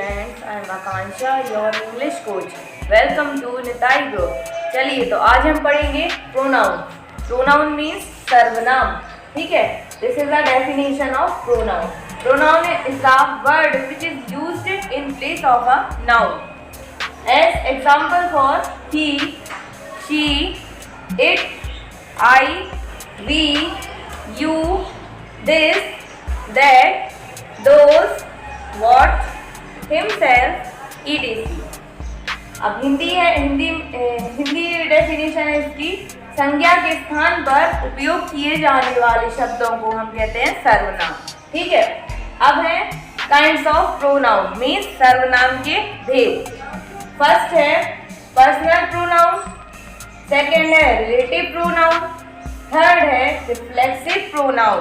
students, I am Akansha, your English coach. Welcome to Nitai Group. चलिए तो आज हम पढ़ेंगे pronoun. Pronoun means सर्वनाम. ठीक है. This is the definition of pronoun. Pronoun is a word which is used in place of a noun. As example for he, she, it, I, we, you, this, that, those, what, himself, etc. अब Hindi definition है इसकी, संज्ञा के स्थान पर उपयोग किए जाने वाले शब्दों को हम कहते हैं सर्वनाम. ठीक है. अब है काइंड्स ऑफ प्रोनाउन मीन्स सर्वनाम के भेद. फर्स्ट है पर्सनल प्रोनाउन, सेकेंड है रिलेटिव प्रोनाउन, थर्ड है रिफ्लेक्सिव प्रोनाउन,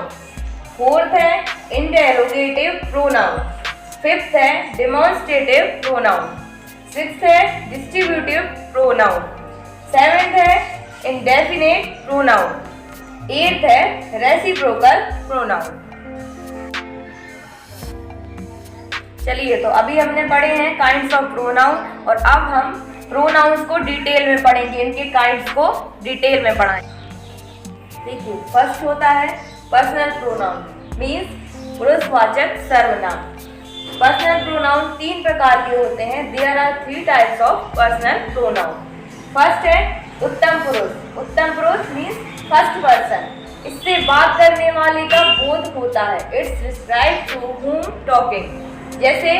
फोर्थ है इंटेरोगेटिव प्रोनाउन, फिफ्थ है डेमोन्स्ट्रेटिव प्रोनाउन, सिक्स्थ है डिस्ट्रीब्यूटिव प्रोनाउन, सेवेंथ है इंडेफिनिट प्रोनाउन, एट्थ है रेसिप्रोकल प्रोनाउन. चलिए तो अभी हमने पढ़े हैं काइंड्स ऑफ प्रोनाउन और अब हम प्रोनाउंस को डिटेल में पढ़ेंगे, इनके काइंड्स को डिटेल में पढ़ाएंगे. देखिए फर्स्ट होता है पर्सनल प्रोनाउन मीन्स पुरुषवाचक सर्वनाम. पर्सनल प्रोनाउन तीन प्रकार के होते हैं. There are 3 types of personal pronoun. First है उत्तम पुरुष. उत्तम पुरुष मीन्स फर्स्ट पर्सन, इससे बात करने वाले का बोध होता है. It's describe to whom talking, जैसे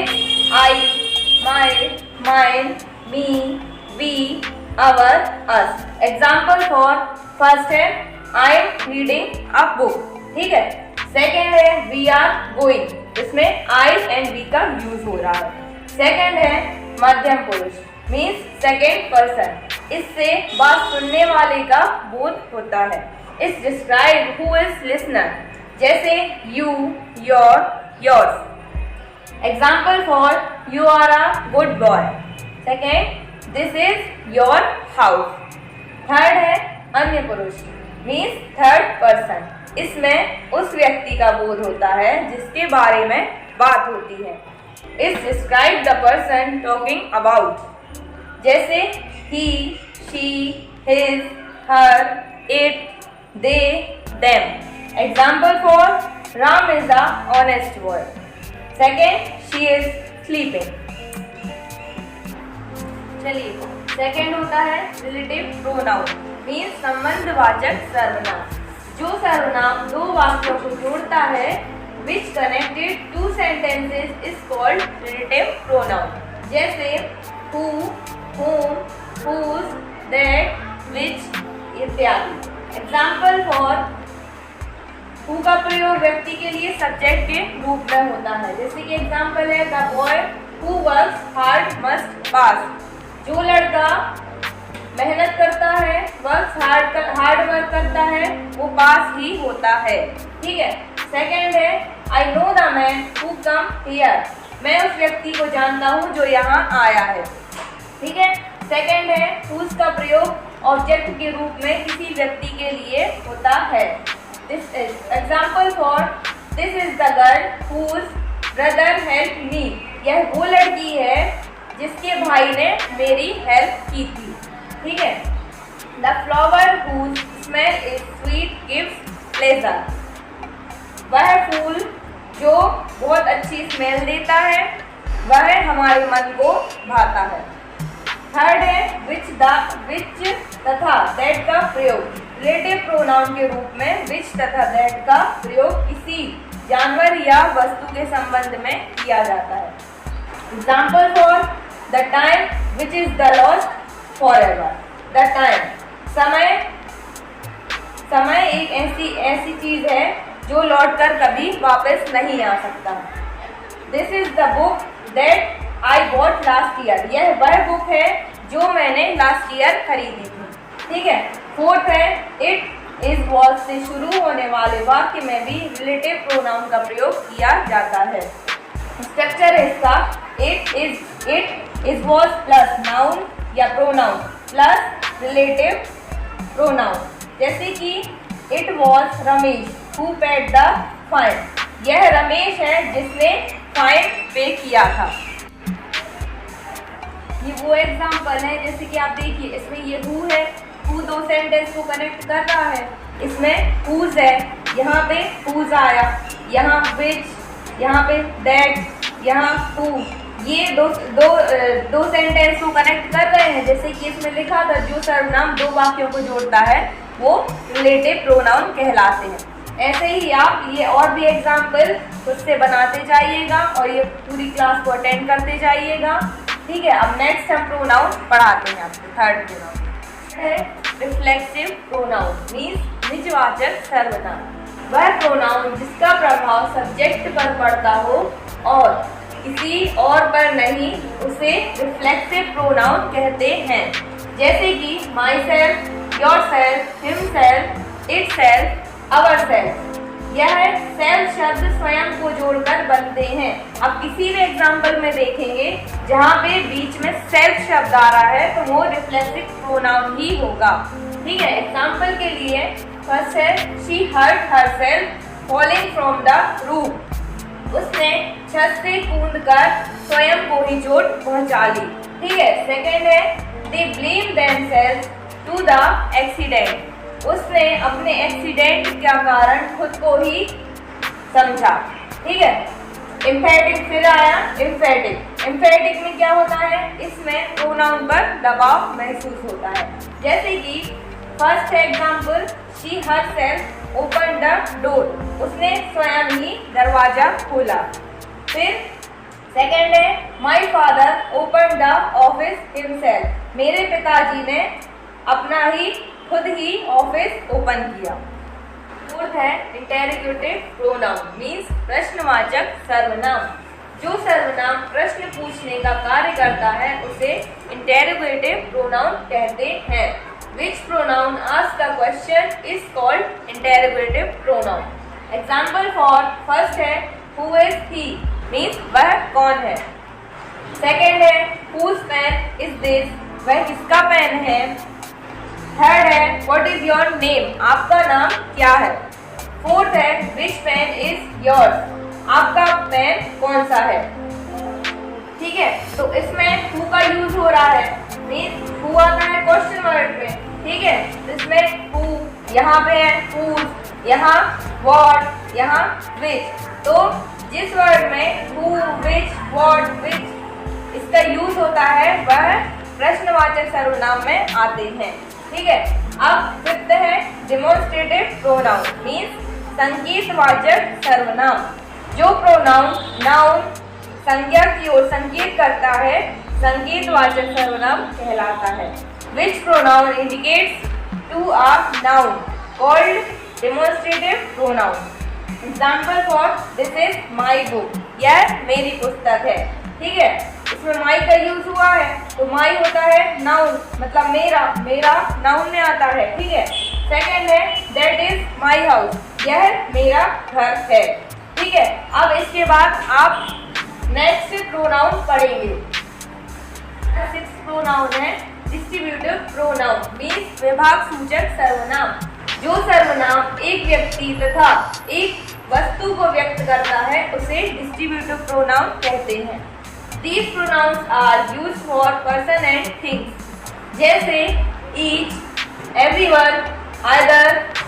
I, my, mine, me, we, our, us. Example for first है I am reading a book. ठीक है. सेकेंड है वी आर गोइंग, इसमें आई एंड वी का यूज हो रहा है. सेकेंड है मध्यम पुरुष मीन्स सेकेंड पर्सन, इससे बात सुनने वाले का बोध होता है. इस डिस्क्राइब हु इज लिसनर, जैसे you, your, yours. Example for you are a good boy. Second this is your house. Third है अन्य पुरुष मीन्स थर्ड पर्सन, इसमें उस व्यक्ति का बोध होता है जिसके बारे में बात होती है. इस describe the person talking about, जैसे he, she, his, her, it, they, them. Example for Ram is a honest boy. Second she is sleeping. चलिए सेकेंड होता है रिलेटिव प्रोनाउन मीन्स संबंधवाचक सर्वनाम. जो सर्वनाम दो वाक्यों को जोड़ता है which connected two sentences is called relative pronoun. जैसे who, whom, whose, that, which इत्यादि. एग्जाम्पल फॉर who का प्रयोग व्यक्ति के लिए सब्जेक्ट के रूप में होता है. जैसे कि एग्जाम्पल है the boy who works hard must pass. जो लड़का मेहनत करता है, हार्ड वर्क करता है, वो पास ही होता है. ठीक है. सेकेंड है I know the man who come here. मैं उस व्यक्ति को जानता हूँ जो यहाँ आया है. ठीक है. सेकेंड है हुज का प्रयोग ऑब्जेक्ट के रूप में किसी व्यक्ति के लिए होता है. This is example for this is the girl whose brother help me. यह वो लड़की है जिसके भाई ने मेरी हेल्प की थी. ठीक है. The flower whose smell is sweet gives pleasure. वह फूल जो बहुत अच्छी स्मेल देता है वह हमारे मन को भाता है. थर्ड है विच तथा दैट का प्रयोग. रिलेटिव प्रोनाउन के रूप में विच तथा दैट का प्रयोग किसी जानवर या वस्तु के संबंध में किया जाता है. Example for the time which is the lost forever. The time समय एक ऐसी चीज है जो लौटकर कभी वापस नहीं आ सकता. This is the book that I bought last year. यह वह बुक है जो मैंने लास्ट ईयर खरीदी थी. ठीक है. फोर्थ है इट इज वॉज से शुरू होने वाले वाक्य में भी रिलेटिव प्रोनाउन का प्रयोग किया जाता है. स्ट्रक्चर है इसका it is was plus noun या प्रोनाउन प्लस रिलेटिव प्रोनाउन. जैसे कि it was Ramesh who paid the fine. यह रमेश है जिसने फाइन पे किया था. ये वो एग्जाम्पल है, जैसे कि आप देखिए इसमें ये हु है, हु दो सेंटेंस को कनेक्ट कर रहा है। इसमें हुज है, यहाँ पे हुज आया, यहाँ विच, यहाँ पे दैट, यहाँ हु, ये दो सेंटेंस को कनेक्ट कर रहे हैं। जैसे कि इसमें लिखा था जो सर्वनाम दो वाक्यों को जोड़ता है वो रिलेटिव प्रोनाउन कहलाते हैं। ऐसे ही आप ये और भी एग्जाम्पल खुद से बनाते जाइएगा और ये पूरी क्लास को अटेंड करते जाइएगा। ठीक है, अब नेक्स्ट हम प्रोनाउन पढ़ाते हैं आपको। थर्ड प्रोनाउन है रिफ्लेक्सिव प्रोनाउन, मीन्स निजवाचक सर्वनाम। वह प्रोनाउन जिसका प्रभाव सब्जेक्ट पर पड़ता हो और किसी और पर नहीं, उसे रिफ्लेक्सिव प्रोनाउन कहते हैं। जैसे कि my self, your self, him self, it self, our self. यह सेल्फ शब्द स्वयं को जोड़कर बनते हैं। अब किसी भी एग्जाम्पल में देखेंगे जहाँ पे बीच में सेल्फ शब्द आ रहा है तो वो रिफ्लेक्सिव प्रोनाउन ही होगा। ठीक है, एग्जाम्पल के लिए फर्स्ट है she hurt herself falling from the roof. उसने छत से कूदकर स्वयं को ही चोट पहुंचा ली। ठीक है, सेकंड है they blame themselves to the accident. उसने अपने एक्सीडेंट का कारण खुद को ही समझा। ठीक है, एम्फेटिक फिर आया एम्फेटिक। एम्फेटिक में क्या होता है, इसमें प्रोनाउन पर दबाव महसूस होता है। जैसे कि फर्स्ट है example she herself open the door. उसने स्वयं ही दरवाजा खोला। फिर सेकंड है my father open the office himself. मेरे पिताजी ने अपना ही खुद ही ऑफिस ओपन किया। फोर्थ है इंटेरोगेटिव प्रोनाउन, मीन्स प्रश्नवाचक सर्वनाम। जो सर्वनाम प्रश्न पूछने का कार्य करता है उसे इंटेरोगेटिव प्रोनाउन कहते हैं। Which pronoun asks a question is called interrogative pronoun. Example for first है who is he, means वह कौन है। Second है whose pen is this, वह किसका पेन है। Third है what is your name, आपका नाम क्या है। Fourth है which pen is yours, आपका पेन कौन सा है। ठीक है, तो इसमें who का यूज हो रहा है, मीन्स who आता है क्वेश्चन वर्ड में। ठीक है, इसमें who यहाँ पे है, whose यहाँ what यहाँ which। तो जिस वर्ड में who, which, what, which इसका यूज होता है वह प्रश्नवाचक सर्वनाम में आते हैं। ठीक है, अब फिफ्थ है डेमोन्स्ट्रेटिव प्रोनाउन, मीन्स संकेतवाचक सर्वनाम। जो प्रोनाउन नाउन संज्ञा की ओर संकेत करता है संकेतवाचक सर्वनाम कहलाता है। Which pronoun indicates to a noun called demonstrative pronoun. Example for this is my book. यह मेरी पुस्तक है। ठीक है, इसमें my का यूज हुआ है तो my होता है noun, मतलब मेरा, मेरा noun में आता है। ठीक है, सेकंड है that is my house, यह मेरा घर है। ठीक है, अब इसके बाद आप नेक्स्ट प्रोनाउन पढ़ेंगे। सिक्स्थ प्रोनाउन है डिस्ट्रीब्यूटिव प्रोनाउन, मीन्स विभाग सूचक सर्वनाम। जो सर्वनाम एक व्यक्ति तथा एक वस्तु को व्यक्त करता है उसे डिस्ट्रीब्यूटिव प्रोनाउन कहते हैं। These pronouns are used for person and things, जैसे each, everyone, either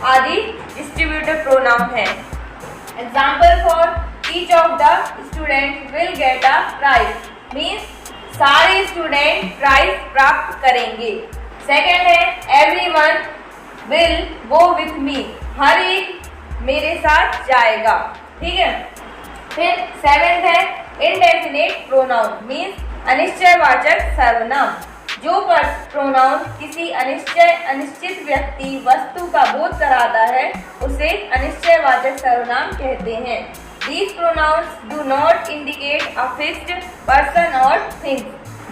आदि डिस्ट्रीब्यूटिव प्रोनाउन है। Example for each of the students will get a prize, means सारे स्टूडेंट प्राइज प्राप्त करेंगे। सेकंड है everyone will go with me, हर एक मेरे साथ जाएगा। ठीक है, फिर सेवेंथ है इंडेफिनिट प्रोनाउन, मीन्स अनिश्चयवाचक सर्वनाम। जो प्रोनाउन किसी अनिश्चित व्यक्ति वस्तु का बोध कराता है उसे अनिश्चयवाचक सर्वनाम कहते हैं। These pronouns do not indicate a fixed person or thing,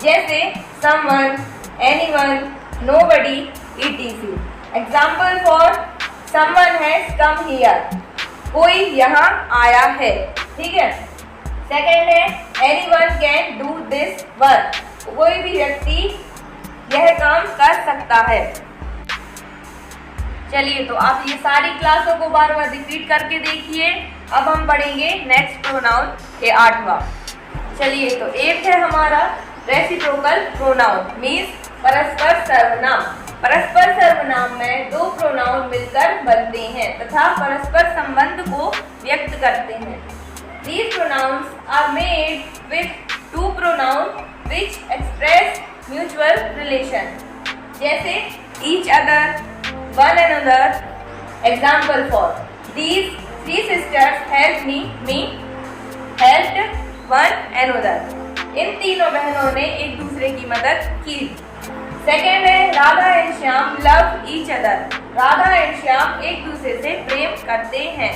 जैसे someone, anyone, nobody, etc. Example for someone has come here, कोई यहाँ आया है। ठीक है, सेकंड है anyone can do this work, कोई भी व्यक्ति यह काम कर सकता है। चलिए, तो आप ये सारी क्लासों को बार बार रिपीट करके देखिए। अब हम पढ़ेंगे नेक्स्ट प्रोनाउन के 8वां। चलिए, तो 8th है हमारा रेसिप्रोकल प्रोनाउन मीन्स परस्पर सर्वनाम। परस्पर सर्वनाम में दो प्रोनाउन मिलकर बनते हैं तथा परस्पर संबंध को व्यक्त करते हैं। These pronouns are made with two pronouns which express mutual relation. जैसे each other, one another. Example for these three sisters helped me helped one another. इन तीनों बहनों ने एक दूसरे की मदद की। सेकेंड है Radha and Shyam love each other. Radha and Shyam एक दूसरे से प्रेम करते हैं।